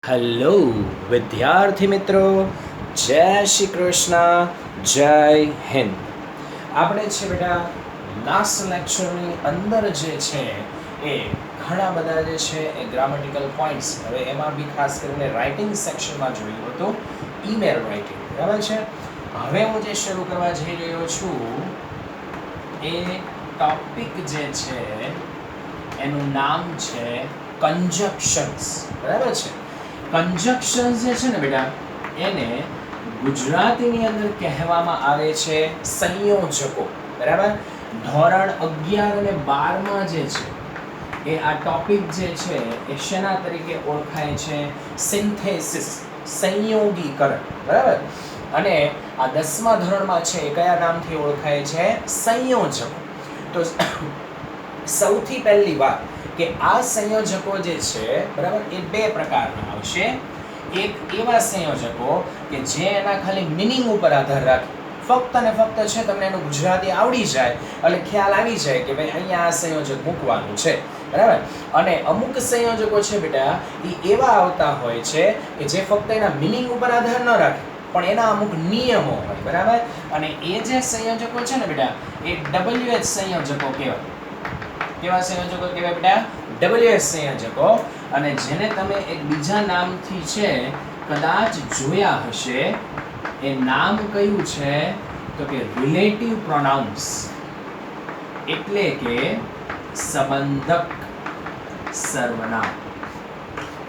Hello વિદ્યાર્થી મિત્રો, જય શ્રી કૃષ્ણ, જય હિન્દ. આપણે છે બેટા લાસ્ટ લેક્ચરની અંદર જે છે એ ઘણા બધા જે છે એ ગ્રામેટિકલ પોઈન્ટ્સ, હવે એમાં બી ખાસ કરીને રાઇટિંગ સેક્શનમાં જોયું હતું ઈમેલ રાઇટિંગ, બરાબર છે. હવે હું જે શરૂ કરવા જઈ રહ્યો છું એ ટોપિક જે છે એનું નામ છે કંજક્શન્સ, બરાબર છે. કંજક્શન્સ જે છે ને બેટા એને ગુજરાતીની અંદર કહેવામાં આવે છે સંયોજકો, બરાબર. ધોરણ 11 અને 12માં જે છે એ આ ટોપિક જે છે એ શેના તરીકે ઓળખાય છે? સિન્થેસિસ, સંયોગીકરણ, બરાબર. અને આ 10મા ધોરણમાં છે એ કયા નામથી ઓળખાય છે? સંયોજકો. તો સૌથી પહેલી વાત કે આ સંયોજકો જે છે, બરાબર, એ બે પ્રકારના આવશે. એક એવા સંયોજકો કે જે એના ખાલી મિનિંગ ઉપર આધાર રાખે, ફક્ત ને ફક્ત છે તમને એનું ગુજરાતી આવડી જાય એટલે ખ્યાલ આવી જાય કે ભાઈ અહીંયા આ સંયોજક મૂકવાનું છે, બરાબર. અને અમુક સંયોજકો છે બેટા એ એવા આવતા હોય છે કે જે ફક્ત એના મિનિંગ ઉપર આધાર ન રાખે પણ એના અમુક નિયમો હોય, બરાબર. અને એ જે સંયોજકો છે ને બેટા એ WH સંયોજકો કહેવાય. કેવા સંયોજકો કહેવાય બેટા? WH સંયોજકો. અને જેને તમે એક બીજા નામથી છે કદાચ જોયા હશે, એ નામ કયું છે? તો કે રિલેટિવ પ્રોનાઉન્સ, એટલે કે સંબંધક સર્વનામ,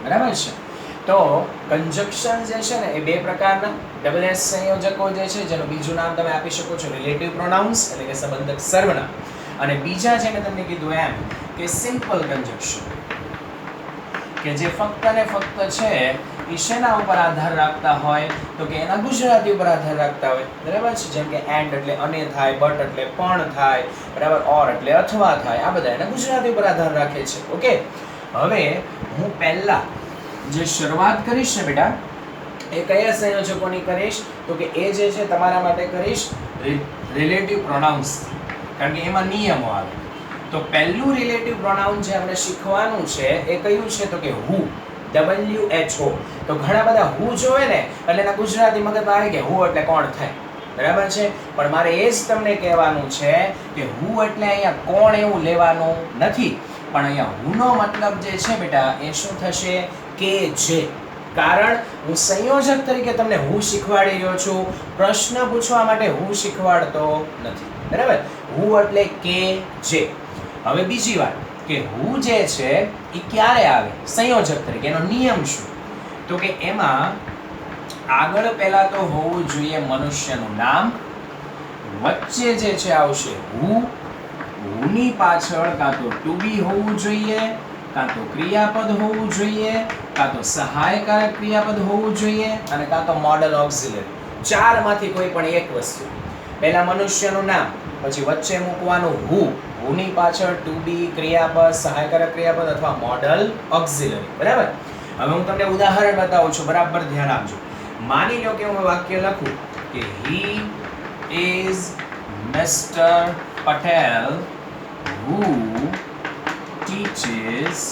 બરાબર છે. તો કંજક્શન જે છે ને એ બે પ્રકારના WH સંયોજકો જે છે, જેનું બીજું નામ તમે આપી શકો છો રિલેટિવ પ્રોનાઉન્સ, એટલે કે સંબંધક સર્વનામ. અને બીજા છે મેં તમને કીધું એમ કે સિમ્પલ કંજક્શન, કે જે ફક્ત ને ફક્ત છે એ શેના ઉપર આધાર રાખતા હોય? તો કે એના ગુજરાતી ઉપર આધાર રાખતા હોય, બરાબર છે. જેમ કે એન્ડ એટલે અને થાય, બટ એટલે પણ થાય, બરાબર, ઓર એટલે અથવા થાય, આ બધા એના ગુજરાતી ઉપર આધાર રાખે છે. ઓકે, હવે હું પહેલા જે શરૂઆત કરીશ ને બેટા એ કયા સંયોજકોની કરીશ? તો કે એ જે છે તમારા માટે કરીશ રિલેટિવ પ્રોનાઉન્સ, કારણ કે એમાં નિયમો આવે. તો પહેલું રિલેટિવ પ્રોનાઉન જે આપણે શીખવાનું છે એ કયું છે? તો કે હુ, WHO. તો ઘણા બધા હુ જોવે ને એટલે એના ગુજરાતી મગજમાં આવે કે હુ એટલે કોણ થાય, બરાબર છે. પણ મારે એ જ તમને કહેવાનું છે કે હુ એટલે અહીંયા કોણ એવું લેવાનું નથી, પણ અહીંયા હુનો મતલબ જે છે બેટા એ શું થશે? કે જે. કારણ હું સંયોજક તરીકે તમને હું શીખવાડી રહ્યો છું, પ્રશ્ન પૂછવા માટે હું શીખવાડતો નથી, બરાબર. હુ એટલે કે જે. હવે બીજી વાત કે હુ જે છે એ ક્યારે આવે સંયોજક તરીકે, એનો નિયમ શું? તો કે એમાં આગળ પહેલા તો હોવું જોઈએ મનુષ્યનું નામ, વચ્ચે જે છે આવશે હુ, હુની પાછળ કાં તો ટુ બી હોવું જોઈએ, કાં તો ક્રિયાપદ હોવું જોઈએ, કાં તો સહાયકારક ક્રિયાપદ હોવું જોઈએ, અને કાં તો મોડલ ઓક્સિલરી. ચારમાંથી કોઈ પણ એક વસ્તુ. પહેલા મનુષ્યનું નામ, પછી વચ્ચે મૂકવાનું હુ, હુની પાછળ ટુ બી, ક્રિયાપદ, સહાયકારક ક્રિયાપદ અથવા મોડલ ઓક્સિલરી, બરાબર. હવે હું તમને ઉદાહરણ બતાવું છું, બરાબર ધ્યાન આપજો. માની લો કે હું વાક્ય લખું કે he is mister Patel who teaches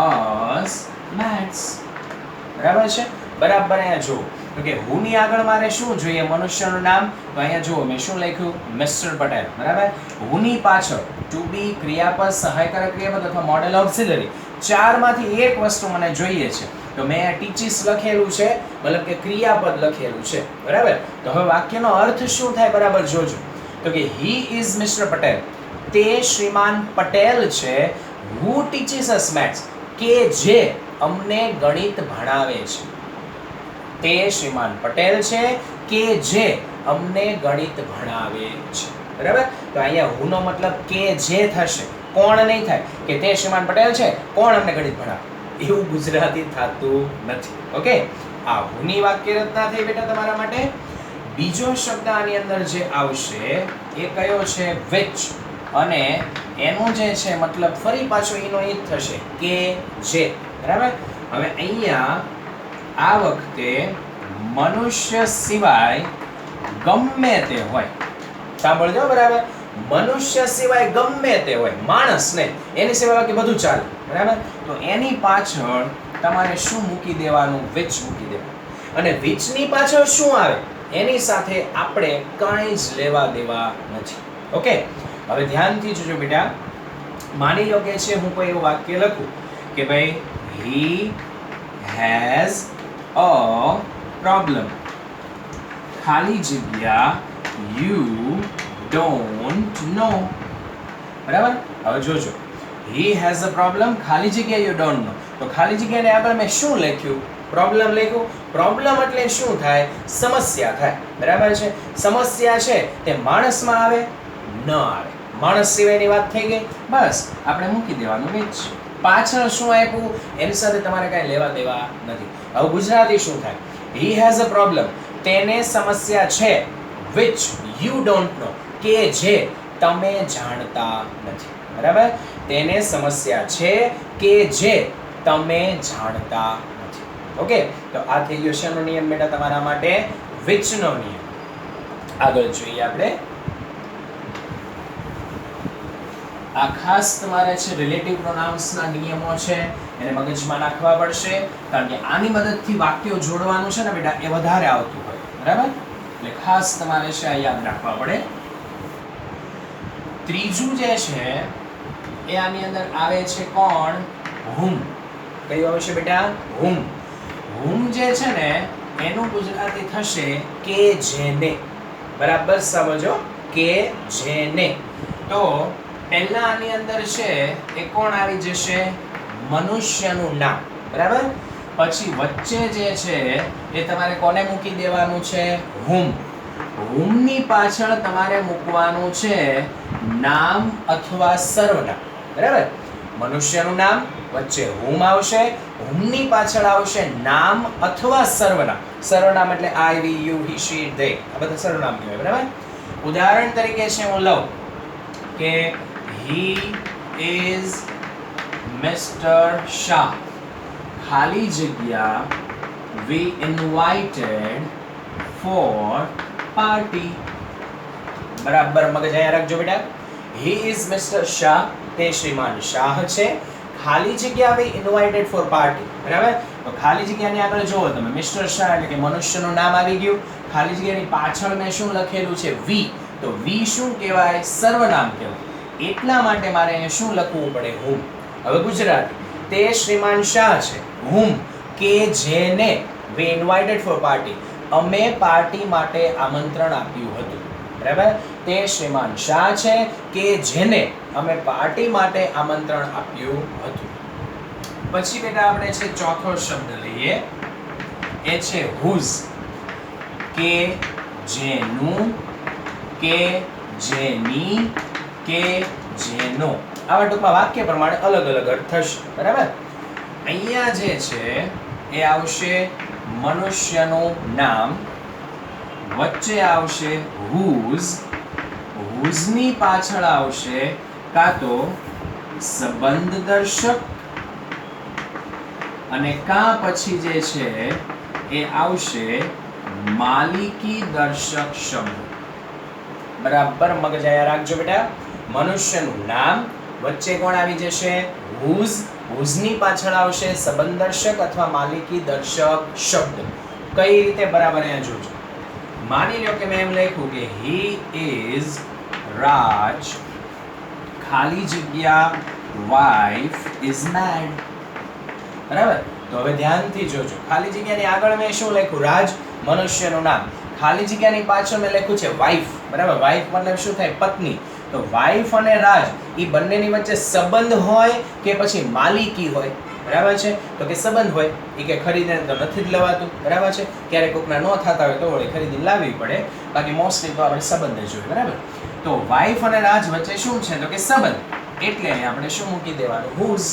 us maths, બરાબર છે. બરાબર અહીંયા જુઓ તો કે હુ ની આગળ મારે શું જોઈએ? મનુષ્યનું નામ. તો અહીંયા જુઓ મેં શું લખ્યું? મિસ્ટર પટેલ, બરાબર. હુ ની પાછળ ટુ બી, ક્રિયાપદ, સહાયકારક ક્રિયાપદ અથવા મોડેલ ઓક્સિલરી. ચારમાંથી એક વસ્તુ મને જોઈએ છે, તો મેં આ ટીચીસ લખેલું છે, મતલબ કે ક્રિયાપદ લખેલું છે, બરાબર. તો હવે વાક્યનો અર્થ શું થાય? બરાબર જોજો. તો કે હી ઇઝ મિસ્ટર પટેલ, તે શ્રીમાન પટેલ છે, who teaches us maths, કે જે અમને ગણિત ભણાવે છે. તે શ્રીમાન પટેલ છે કે જે અમને ગણિત ભણાવે છે, બરાબર. તો અહીંયા હુનો મતલબ કે જે થશે, કોણ નહીં થાય કે તે શ્રીમાન પટેલ છે, કોણ અમને ગણિત ભણાવે, એવું ગુજરાતી થતું નથી. ઓકે, આ હુની વાક્ય રચના થઈ બેટા તમારા માટે. બીજો શબ્દ આની અંદર જે આવશે એ કયો છે? which. અને એનું જે છે મતલબ ફરી પાછો એનો એ જ થશે કે જે, બરાબર. હવે અહીંયા આ વખતે મનુષ્ય સિવાય ગમે તે હોય, સાંભળજો બરાબર, મનુષ્ય સિવાય ગમે તે હોય, માણસ ને એની સિવાય બાકી બધું ચાલે, બરાબર. તો એની પાછળ તમારે શું મૂકી દેવાનું? વિચ મૂકી દેવાનું. અને વિચની પાછળ શું આવે એની સાથે આપણે કાંઈ જ લેવા દેવા નથી. ઓકે, હવે ધ્યાનથી જોજો બેટા. માની લો કે છે હું કોઈ એવું વાક્ય લખું કે ભાઈ he has a problem, ખાલી જગ્યા you don't know. બરાબર? હવે જોજો, he has a problem, ખાલી જગ્યા you don't know. તો ખાલી જગ્યાને આગળ મેં શું લખ્યું? પ્રોબ્લેમ લખ્યું. પ્રોબ્લેમ એટલે શું થાય? સમસ્યા થાય. બરાબર છે? સમસ્યા છે તે માણસમાં આવે ન આવે. માણસ સિવાયની વાત થઈ ગઈ. બસ આપણે મૂકી દેવાનું વિચ. પાછળ શું આપ્યું એની સાથે તમારે કાંઈ લેવા દેવા નથી. હવે ગુજરાતી શું થાય? he has a problem, તેને સમસ્યા છે, which you don't know, કે જે તમે જાણતા નથી. બરાબર? તેને સમસ્યા છે કે જે તમે જાણતા નથી. ઓકે, તો આ થઈ ગયો શેનો નિયમ બેટા તમારા માટે? which નો નિયમ. આગળ જોઈએ આપણે. આ ખાસ તમારે છે રિલેટિવ પ્રોનાઉન્સ ના નિયમો છે, એને મગજમાં નાખવા પડશે, કારણ કે આની મદદથી વાક્યો જોડવાનું છે ને બેટા એ વધારે આવતું હોય. બરાબર? એટલે ખાસ તમારે છે આ યાદ રાખવા પડે. ત્રીજું જે છે એ આની અંદર આવે છે કોણ? whom. કયું આવશે બેટા? whom. whom જે છે ને એનું ગુજરાતી થશે કે જેને. બરાબર સમજો, કે જેને. તો પહેલા આની અંદર છે એ કોણ આવી જશે? મનુષ્યનું નામ. બરાબર? પછી વચ્ચે જે છે એ તમારે કોને મૂકી દેવાનું છે? whom. whom ની પાછળ તમારે મૂકવાનું છે નામ અથવા સર્વનામ. બરાબર? મનુષ્યનું નામ, વચ્ચે whom આવશે, whom ની પાછળ આવશે નામ અથવા સર્વનામ. સર્વનામ એટલે I, we, you, he, she, they. આ બધા સર્વનામ કહેવાય. બરાબર? ઉદાહરણ તરીકે છે હું લઉં કે he is Mr. Shah, ખાલી જગ્યા we invited for party. બરાબર મગજ અહીંયા રાખજો બેટા. he is Mr. Shah, તે શ્રીમાન શાહ છે, ખાલી જગ્યા we invited for party. બરાબર? તો ખાલી જગ્યાની આગળ જોવો તમે મિસ્ટર શાહ એટલે કે મનુષ્યનું નામ આવી ગયું. ખાલી જગ્યાની પાછળ મેં શું લખેલું છે? we. તો we શું કહેવાય? સર્વનામ કહેવાય. એટલા માટે મારે અહીંયા શું લખવું પડે? whom. હવે ગુજરાતી. તે શ્રીમાન શાહ છે, whom, કે જેને we invited for party, અમે પાર્ટી માટે આમંત્રણ આપ્યું હતું. બરાબર? તે શ્રીમાન શાહ છે કે જેને અમે પાર્ટી માટે આમંત્રણ આપ્યું હતું. પછી બેટા આપણે છે ચોથો શબ્દ લઈએ, એ છે whose. કે જેનું, કે જેની, કે જેનો. આવા ટૂંકમાં વાક્ય પ્રમાણે અલગ અલગ અર્થ થશે. બરાબર? અહીંયા જે છે એ આવશે મનુષ્યનું નામ, વચ્ચે આવશે whose, whose ની પાછળ આવશે કાં તો સંબંધ દર્શક અને કાં પછી જે છે એ આવશે માલિકી દર્શક શબ્દ. બરાબર મગજ અહીંયા રાખજો બેટા. મનુષ્યનું નામ, વચ્ચે કોણ આવી જશે? whose. whose ની પાછળ આવશે સંબંધ દર્શક અથવા માલિકી દર્શક શબ્દ. કઈ રીતે? બરાબર અહીંયા જોજો. માની લો કે મેં એમ લખ્યું કે he is Raj, ખાલી જગ્યા wife is mad. બરાબર? તો હવે ધ્યાનથી જોજો. ખાલી જગ્યાની આગળ મેં શું લખ્યું? રાજ, મનુષ્યનું નામ. ખાલી જગ્યાની પાછળ મેં લખ્યું છે વાઇફ. બરાબર? વાઇફ મતલબ શું થાય? પત્ની. તો વાઇફ અને રાજ એ બંનેની વચ્ચે સંબંધ હોય કે પછી માલિકી હોય? બરાબર છે? તો કે સંબંધ હોય. એ કે ખરીદીને તો નથી જ લવાતું. બરાબર છે? ક્યારેક કોકના ન થતા હોય તો વળી ખરીદી લાવવી પડે, બાકી મોસ્ટલી તો આપણે સંબંધ જ જોઈએ. બરાબર? તો વાઇફ અને રાજ વચ્ચે શું છે? તો કે સંબંધ. એટલે આપણે શું મૂકી દેવાનું? whose.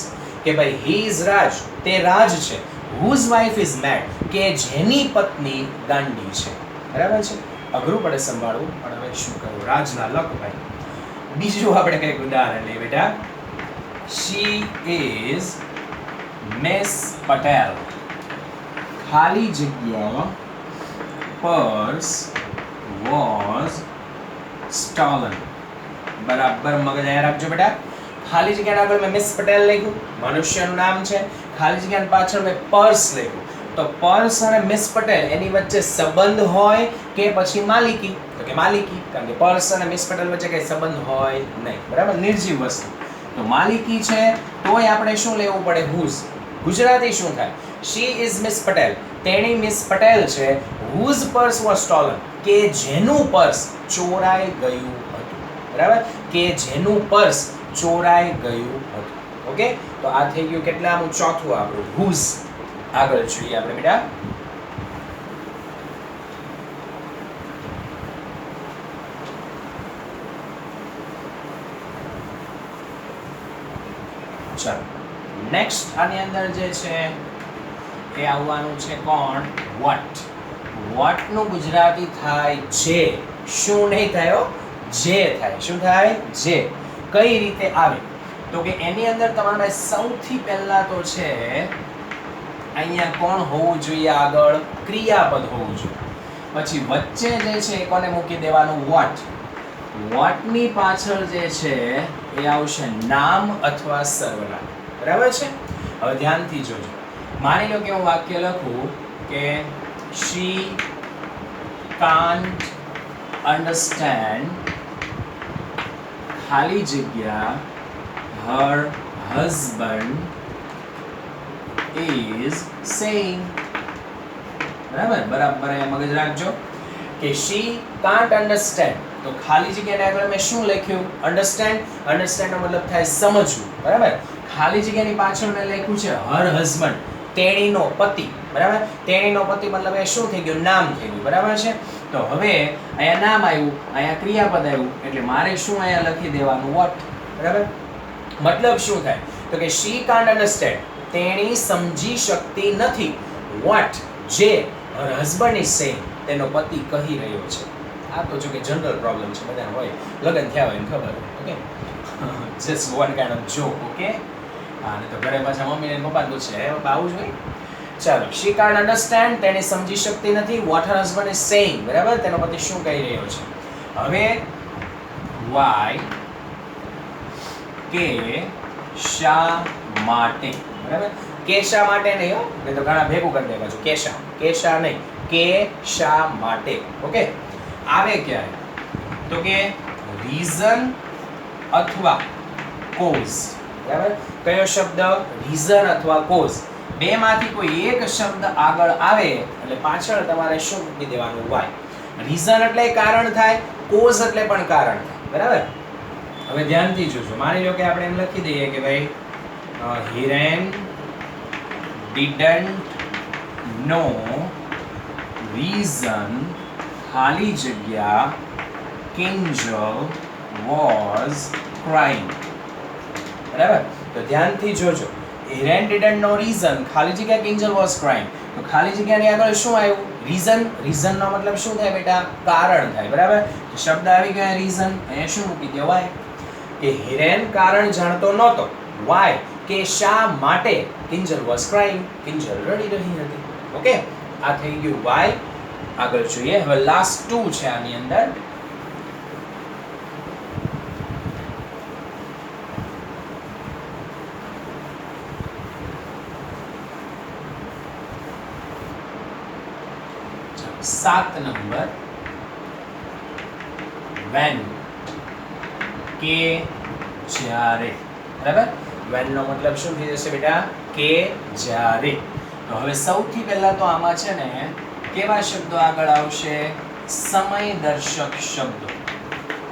કે ભાઈ he is Raj, તે રાજ છે. whose wife is mad, કે જેની પત્ની ગાંડી છે. બરાબર છે? અઘરું પડે સંભાળવું, પણ હવે શું કરવું? રાજના લક ભાઈ. બીજું આપણે કંઈક ઉદાહરણ લઈએ બેટા. she is Miss Patel, ખાલી જગ્યા purse was stolen. બરાબર મગજ અહીંયા રાખજો બેટા. ખાલી જગ્યાના આગળ મેં મિસ પટેલ લખ્યું, મનુષ્યનું નામ છે. ખાલી જગ્યાની પાછળ મેં પર્સ લખ્યું, તો પર્સ અને મિસ પટેલ એની વચ્ચે સંબંધ હોય કે પછી માલિકી? તો કે માલિકી, કારણ કે પર્સ અને મિસ પટેલ વચ્ચે કઈ સંબંધ હોય નહીં, બરાબર, નિર્જીવ વસ્તુ. તો માલિકી છે તોય આપણે શું લેવું પડે? whose. ગુજરાતી શું થાય? she is Miss Patel, તેણી મિસ પટેલ છે. whose purse was stolen, કે જેનું પર્સ ચોરાઈ ગયું હતું, બરાબર, કે જેનું પર્સ ચોરાઈ ગયું હતું. ઓકે, તો આ થઈ ગયું કેટલામું? ચોથું આપણું whose. આગળ જોઈએ આપણે બેટા. ચાલો નેક્સ્ટ આની અંદર જે છે એ આવવાનું છે કોણ? વોટ. વોટ નું ગુજરાતી થાય જે. શું નહીં થાય? જે થાય. શું થાય? જે. કઈ રીતે આવે? તો કે એની અંદર તમારે સૌથી પહેલા તો છે અહીંયા કોણ હોવું જોઈએ? આગળ ક્રિયાપદ હોવું જોઈએ. પછી વચ્ચે જે છે એ કોને મૂકી દેવાનું? વોટ. વોટની પાછળ જે છે એ આવશે નામ અથવા સર્વનામ, બરાબર છે. હવે ધ્યાનથી જોજો. માની લો કે હું વાક્ય લખું કે she can't understand ખાલી જગ્યા her husband is saying. બરાબર અહીંયા મગજ રાખજો કે she can't understand, તો ખાલી જગ્યાની આગળ મેં શું લખ્યું? અન્ડરસ્ટેન્ડ. અન્ડરસ્ટેન્ડ નો મતલબ થાય સમજવું, બરાબર. ખાલી જગ્યાની પાછળ મેં લખ્યું છે હર હસબન્ડ, તેણીનો પતિ, બરાબર. તેણીનો પતિ મતલબ એ શું થઈ ગયું? નામ થઈ ગયું, બરાબર છે. તો હવે અહીંયા નામ આવ્યું, અહીંયા ક્રિયાપદ આવ્યું, એટલે મારે શું અહીંયા લખી દેવાનું? વોટ, બરાબર. મતલબ શું થાય? તો કે she can't understand, તેણી સમજી શકતી નથી. વોટ, જે her husband is saying, તેનો પતિ કહી રહ્યો છે. આ તો જો કે જનરલ પ્રોબ્લેમ છે, બધાને હોય, લગ્ન થયા હોય ને ખબર. Okay, just one kind of joke. Okay, અને તો ઘરે પાછા મમ્મી ને પપ્પા પૂછે આવું જ હોય. ચાલો, she can't understand, તેણી સમજી શકતી નથી. what her husband is saying, બરાબર, તેનો પતિ શું કહી રહ્યો છે. હવે why, કે શા માટે, બરાબર. કે શા માટે નહીં હો, નહીં તો ઘણા ભેગું કરી દે પાછું. કે શા, કે શા નહીં, કે શા માટે. ઓકે, આવે ક્યારે? તો કે રીઝન અથવા કોઝ, બરાબર. કયો શબ્દ? રીઝન અથવા કોઝ. બે માંથી કોઈ એક શબ્દ આગળ આવે એટલે પાછળ તમારે શું મૂકી દેવાનું? વાય. રીઝન એટલે કારણ થાય, કોઝ એટલે પણ કારણ થાય, બરાબર. હવે ધ્યાનથી જોજો. માની લો કે આપણે એમ લખી દઈએ કે ભાઈ હિરેન didn't know reason ખાલી જગ્યા Kinjal was crying, બરાબર. તો ધ્યાનથી જોજો. Hiren didn't know reason ખાલી જગ્યા Kinjal was crying. તો ખાલી જગ્યાની આગળ શું આવ્યું? રીઝન. રીઝન નો મતલબ શું થાય બેટા? કારણ થાય, બરાબર. તો શબ્દ આવી ગયો રીઝન, અહીંયા શું મૂકી દેવાય? કે હિરેન કારણ જાણતો નહોતો. વાય, કે શા માટે Kinjal was crying, Kinjal રડી રહી હતી. ઓકે, આ થઈ ગયું વાય. આગળ જોઈએ. હવે લાસ્ટ 2 છે આની અંદર. સાત નંબર when, કે જ્યારે, બરાબર. when નો મતલબ શું થઈ જશે બેટા? કે જ્યારે. તો હવે સૌથી પહેલા તો આમાં છે ને કેવા શબ્દો આગળ આવશે? સમયદર્શક શબ્દો.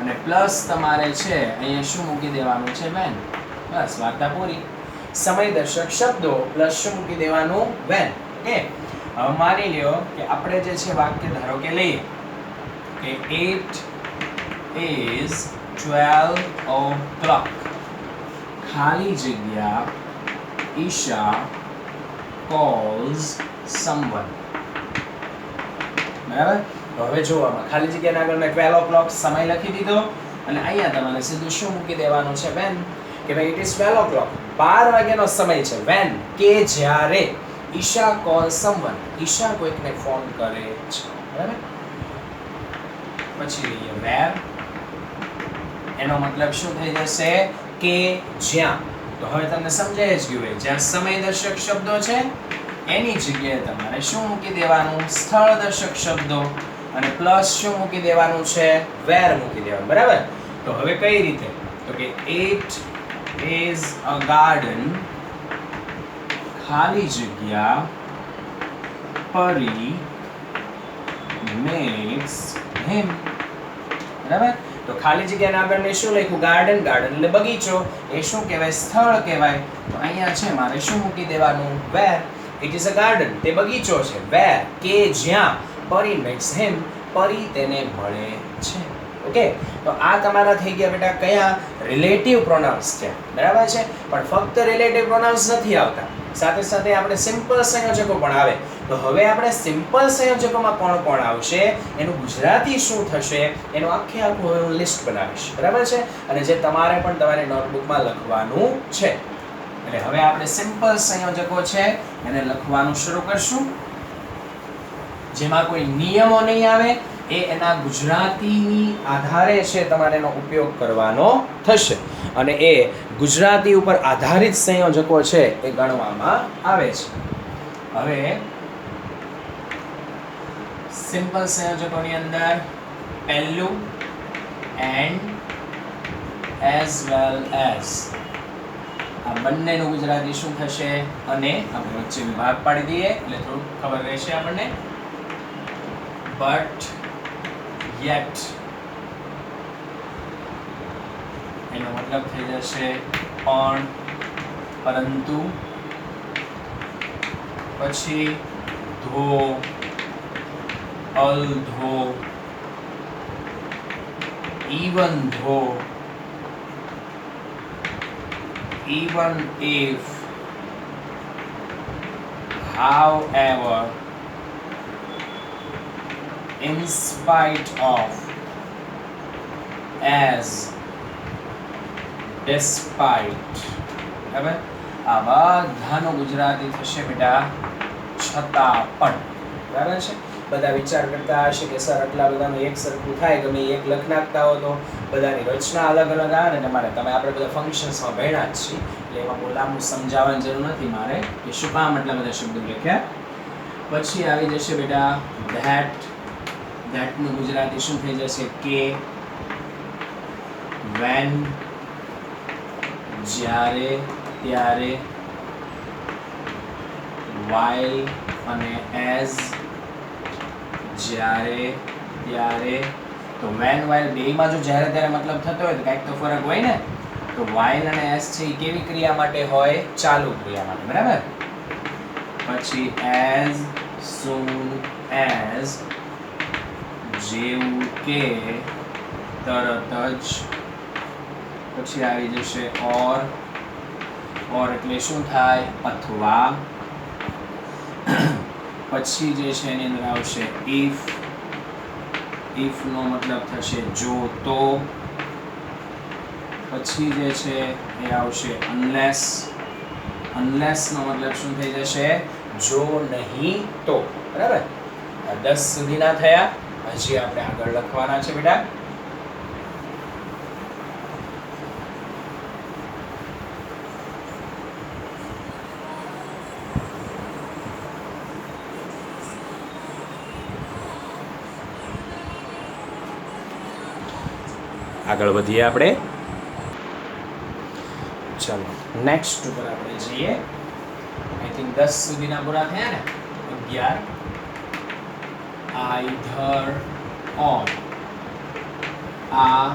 અને પ્લસ તમારે છે અહીંયા શું મૂકી દેવાનું છે? when. બસ, વાર્તા પૂરી. સમયદર્શક શબ્દો પ્લસ શું મૂકી દેવાનું? when. ઓકે, હવે માની લ્યો કે આપણે જે છે વાક્ય ધારો કે લઈએ કે it is 12 o'clock ખાલી જગ્યા ઈશા calls someone, બરાબર. તો હવે જો આમાં ખાલી જગ્યાના આગળ મેં 12 o'clock સમય લખી દીધો અને અહીંયા તમારે સીધું શું મૂકી દેવાનું છે? when. કે ભાઈ it is 12 o'clock 12 વાગ્યાનો સમય છે. when, કે જ્યારે ઈશા calls someone, ઈશા કોઈકને ફોન કરે છે, બરાબર. પછી લઈએ where. એનો મતલબ શું થઈ જશે? કે જ્યાં. તો હવે તમને સમજાય જ ગયું હોય, જ્યાં સમયદર્શક શબ્દો છે એની જગ્યાએ તમારે શું મૂકી દેવાનું? સ્થળદર્શક શબ્દો. અને પ્લસ શું મૂકી દેવાનું છે? વેર મૂકી દેવાનું. બરાબર? તો હવે કઈ રીતે? તો કે ઇટ ઇઝ અ ગાર્ડન, ખાલી જગ્યા, પરી મેક્સ હિમ. બરાબર? તો ખાલી જગ્યાના આગળ મેં શું લખ્યું? ગાર્ડન. ગાર્ડન એટલે બગીચો. એ શું કહેવાય? સ્થળ કહેવાય. તો અહીંયા છે મારે શું મૂકી દેવાનું? વેર. ઇટ ઇઝ અ ગાર્ડન, તે બગીચો છે. વેર, કે જ્યાં, પરી મેક્સ હિમ, પરી તેને મળે છે. ઓકે, તો આ તમારા થઈ ગયા બેટા કયા? રિલેટિવ પ્રોનાઉન્સ છે. બરાબર છે? પણ ફક્ત રિલેટિવ પ્રોનાઉન્સ નથી આવતા, સાથે સાથે આપણે સિમ્પલ સંયોજકો પણ આવે. તો હવે આપણે સિમ્પલ સંયોજકોમાં કોણ કોણ આવશે, એનું ગુજરાતી શું થશે, એનું આખું લિસ્ટ બનાવીશ. બરાબર છે? અને જે તમારે પણ તમારી નોટબુકમાં લખવાનું છે. એટલે હવે આપણે સિમ્પલ સંયોજકો છે એને લખવાનું શરૂ કરશું, જેમાં કોઈ નિયમો નહીં આવે. એ એના ગુજરાતીની આધારે છે તમારે એનો ઉપયોગ કરવાનો થશે, અને એ ગુજરાતી ઉપર આધારિત સંયોજકો છે એ ગણવામાં આવે છે. હવે સિમ્પલ સંયોજકોની અંદર પહેલું એન્ડ, એઝ વેલ એઝ, આ બંનેનું ગુજરાતી શું થશે? અને આપણે વચ્ચે વિભાગ પાડી દઈએ એટલે થોડું ખબર રહેશે આપણને. બટ, યેટ, એનો મતલબ થઈ જશે પણ, પરંતુ. પછી ધો, અલ્ધો, even though, even if, however, in spite of, as, despite. બરાબર? આ બધાનું ગુજરાતી થશે બેટા છતાં પણ. બરાબર છે? બધા વિચાર કરતા હશે કે સર આટલા બધાનું એક સરખું થાય, ગમે એક લખ નાખતા હો તો બધાની રચના અલગ અલગ આવે ને મારે તમે આપણે બધા ફંક્શન્સમાં ભણ્યા જ છીએ એટલે એમાં બહુ લાંબુ સમજાવવાની જરૂર નથી મારે કે શું કામ આટલા બધા શબ્દો લખ્યા. પછી આવી જશે બેટા ધેટ. ધેટનું ગુજરાતી શું થઈ જશે? કે. વેન, જ્યારે, ત્યારે. વાઇલ અને એઝ, જ્યારે, ત્યારે. તો વેન વાઇલ બેયમાં જો જ્યારે ત્યારે મતલબ થતો હોય તો કંઈક તો ફરક હોય ને. તો વાઇલ અને એઝ છે એ કેવી ક્રિયા માટે હોય? ચાલુ ક્રિયા માટે. બરાબર? પછી એઝ સૂન એઝ, જેવું કે, તરત જ. પછી આવી જશે ઓર. ઓર એટલે શું થાય? અથવા. પછી જે છે એની અંદર આવશે ઇફ. ઇફ નો મતલબ થશે જો તો. પછી જે છે એ આવશે અનલેસ. અનલેસ નો મતલબ શું થઈ જશે? જો નહીં તો. બરાબર? આ 10 સુધીના થયા. હજી આપણે આગળ લખવાના છે બેટા. આગળ વધીએ આપણે. ચાલો નેક્સ્ટ ઉપર આપણે જઈએ. આઈ થિંક 10 સુધીના પૂરા થયા ને. 11 આઈધર ઓર, આ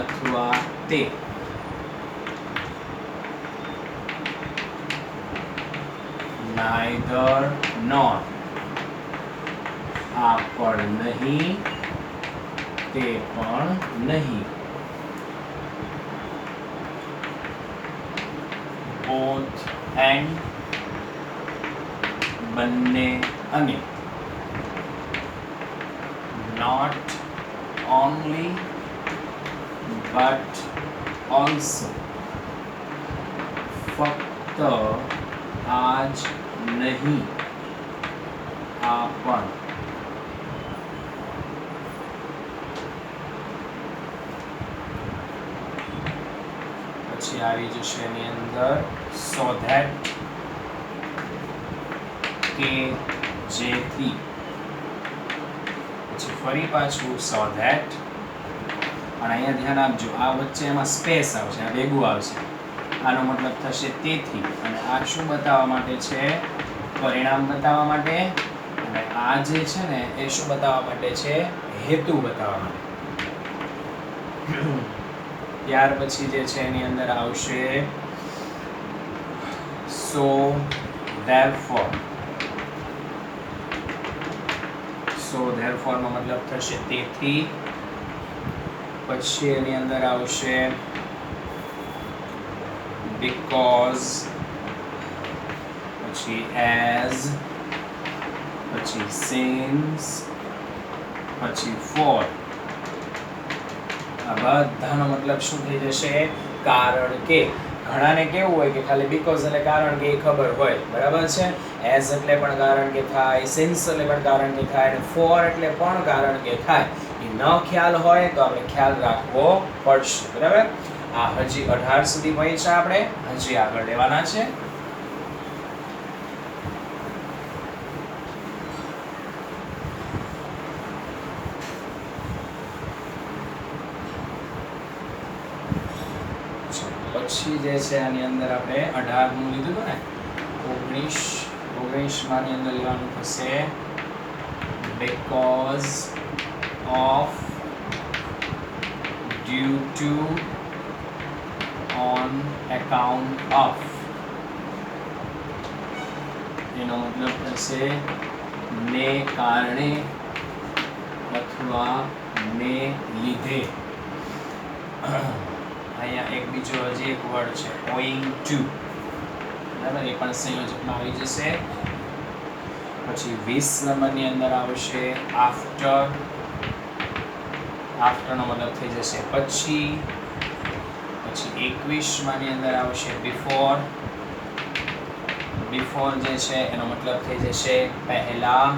અથવા તે. નાઈધર નોર, આ પણ નહીં તે પણ નહીં. બોથ એન્ડ, બંને અને. નોટ ઓનલી બટ ઓલ્સો, ફક્ત આજ નહીં આ પણ. પછી આવી જશે એની અંદર સો ધેટ કે જેથી, પછી ફરી પાછું સો ધેટ, અને અહીંયા ધ્યાન આપજો આ વચ્ચે એમાં સ્પેસ આવશે, આ ભેગું આવશે, આનો મતલબ થશે તેથી, અને આ શું બતાવવા માટે છે? પરિણામ બતાવવા માટે, અને આ જે છે ને એ શું બતાવવા માટે છે? હેતુ બતાવવા માટે. ત્યાર પછી જે છે એની અંદર આવશે સો ધેરફોર. સો ધેરફોર નો મતલબ થશે તેથી. પછી એની અંદર આવશે બીકોઝ, પછી એઝ, પછી સિન્સ, પછી ફોર. આ બધાનો મતલબ શું થઈ જશે? કારણ કે. ઘણાને કેવું હોય કે ખાલી બીકોઝ એટલે કારણ કે એ ખબર હોય, બરાબર છે. એઝ એટલે પણ કારણ કે થાય, સિન્સ એટલે પણ કારણ કે થાય, અને ફોર એટલે પણ કારણ કે થાય. એ ન ખ્યાલ હોય તો આપણે ખ્યાલ રાખવો પડશે, બરાબર. આ હજી 18 સુધી પહોંચ્યા આપણે, હજી આગળ લેવાના છે. પછી જે છે આની અંદર આપણે 18 નું લીધું હતું ને, 19 માની અંદર લેવાનું થશે because of, due to, on account of. એનો મતલબ થશે ને કારણે અથવા ને લીધે. અહીંયા એક બીજો હજી એક વર્ડ છે owing to, બરાબર, એ પણ સંયોજકમાં આવી જશે. પછી 20 નંબરની અંદર આવશે આફ્ટર. આફ્ટરનો મતલબ થઈ જશે પછી. પછી 21 માની અંદર આવશે બિફોર. બિફોર જે છે એનો મતલબ થઈ જશે પહેલા.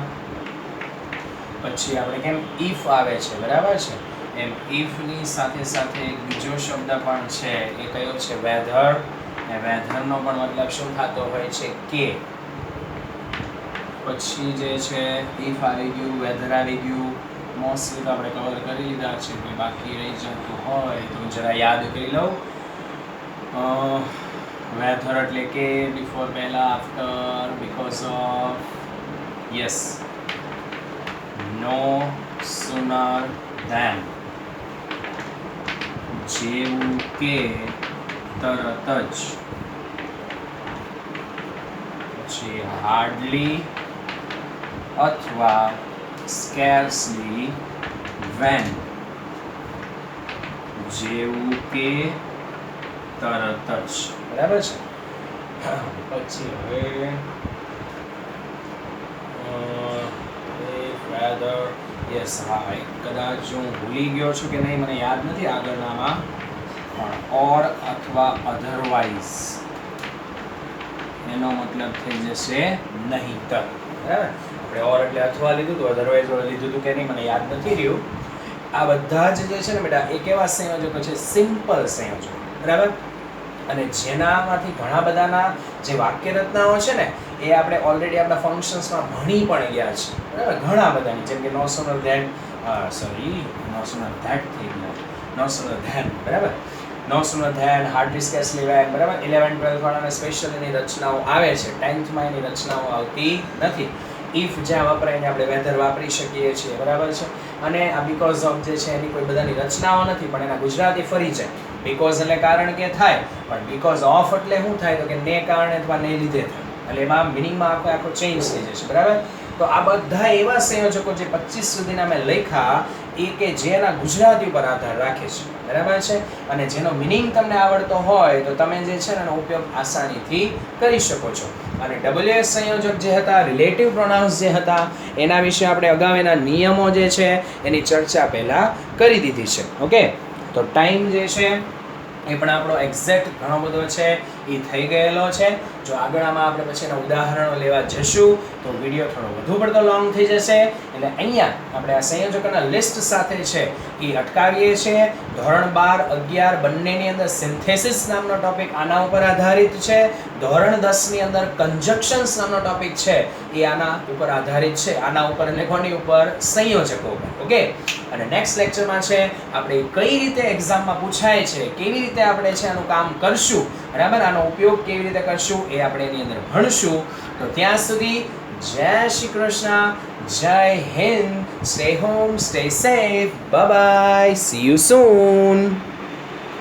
પછી આપણે કેમ ઇફ આવે છે, બરાબર છે, એમ ઇફ ની સાથે સાથે એક બીજો શબ્દ પણ છે, એ કયો છે? વેધર. અને વેધર નો પણ મતલબ શું થતો હોય છે? કે. પછી જે છે ઇફ આવી ગયું, વેધર આવી ગયું. મોસ્ટલી તો આપણે કવર કરી લીધા છે, કોઈ બાકી રહી જતું હોય તો જરા યાદ કરી લઉં. વેધર એટલે કે, બિફોર પહેલા, after, because of, yes, no sooner than, જેવું કે, તરત જ. પછી હાર્ડલી અથવા સ્કેર્સલી, વેન, જેવું કે, તરત જ, બરાબર છે. પછી હવે વેધર, યસ, હા, કદાચ હું ભૂલી ગયો છું કે નહીં મને યાદ નથી આગળનામાં, પણ ઓર અથવા અધરવાઇઝ એનો મતલબ થઈ જશે નહીંતર, બરાબર. આપણે ઓર એટલે અથવા લીધું હતું, અધરવાઇઝ લીધું હતું કે નહીં મને યાદ નથી રહ્યું. આ બધા જ જે છે ને બેટા એ કેવા સંયોજકો છે? સિમ્પલ સંયોજકો, બરાબર. અને જેનામાંથી ઘણા બધાના જે વાક્ય રચનાઓ છે ને એ આપણે ઓલરેડી આપણા ફંક્શન્સમાં ભણી પણ ગયા છે, બરાબર. ઘણા બધાની, જેમ કે નો સોનર ધેન, નો સોનર ધેટ થઈ ગયો, નો સોનર ધેન, બરાબર. નો સોનર ધેન, હાર્ડલી સ્કેર્સલી વેન, બરાબર. 11 12 વાળાને સ્પેશિયલ એની રચનાઓ આવે છે, 10th માં એની રચનાઓ આવતી નથી. ઇફ જ્યાં વપરાઈને આપણે વેધર વાપરી શકીએ છીએ, બરાબર છે. અને આ બીકોઝ ઓફ જે છે એની કોઈ બધાની રચનાઓ નથી, પણ એના ગુજરાતી ફરી જાય. બીકોઝ એટલે કારણ કે થાય, પણ બીકોઝ ઓફ એટલે શું થાય? તો કે ને કારણે અથવા ને લીધે થાય. એટલે એમાં મિનિંગમાં આખો ચેન્જ થઈ જશે, બરાબર. તો આ બધા એવા સંયોજકો જે 25 સુધીના મેં લખ્યા એ કે જેના ગુજરાતી ઉપર આધાર રાખે છે, બરાબર છે. અને જેનો મિનિંગ તમને આવડતો હોય તો તમે જે છે એનો ઉપયોગ આસાનીથી કરી શકો છો. અને WS સંયોજક જે હતા, રિલેટિવ પ્રોનાઉન્સ જે હતા, એના વિશે આપણે અગાઉ એના નિયમો જે છે એની ચર્ચા પહેલાં કરી દીધી છે. ઓકે, તો ટાઈમ જે છે એ પણ આપણો એક્ઝેક્ટ ઘણો બધો છે, એ થઈ ગયેલો છે. જો આગળમાં આપણે પછી એના ઉદાહરણો લેવા જશું તો વિડીયો થોડો વધુ પડતો લોંગ થઈ જશે, એટલે અહીંયા આપણે આ સંયોજકોના લિસ્ટ સાથે છે એ અટકાવીએ છીએ. ધોરણ 12, 11 બંનેની અંદર સિન્થેસિસ નામનો ટોપિક આના ઉપર આધારિત છે. ધોરણ 10 ની અંદર કન્જક્શન્સ નામનો ટોપિક છે એ આના ઉપર આધારિત છે. આના ઉપર એટલે કોની ઉપર? સંયોજકો ઉપર. ઓકે, અને નેક્સ્ટ લેક્ચરમાં છે આપણે કઈ રીતે એક્ઝામમાં પૂછાય છે, કેવી રીતે આપણે છે આનું કામ કરશું, બરાબર, આનો ઉપયોગ કેવી રીતે કરશું એ આપણે એની અંદર ભણશું. તો ત્યાં સુધી જય શ્રી કૃષ્ણ, જય Hind, stay home, stay safe, bye bye, C you soon.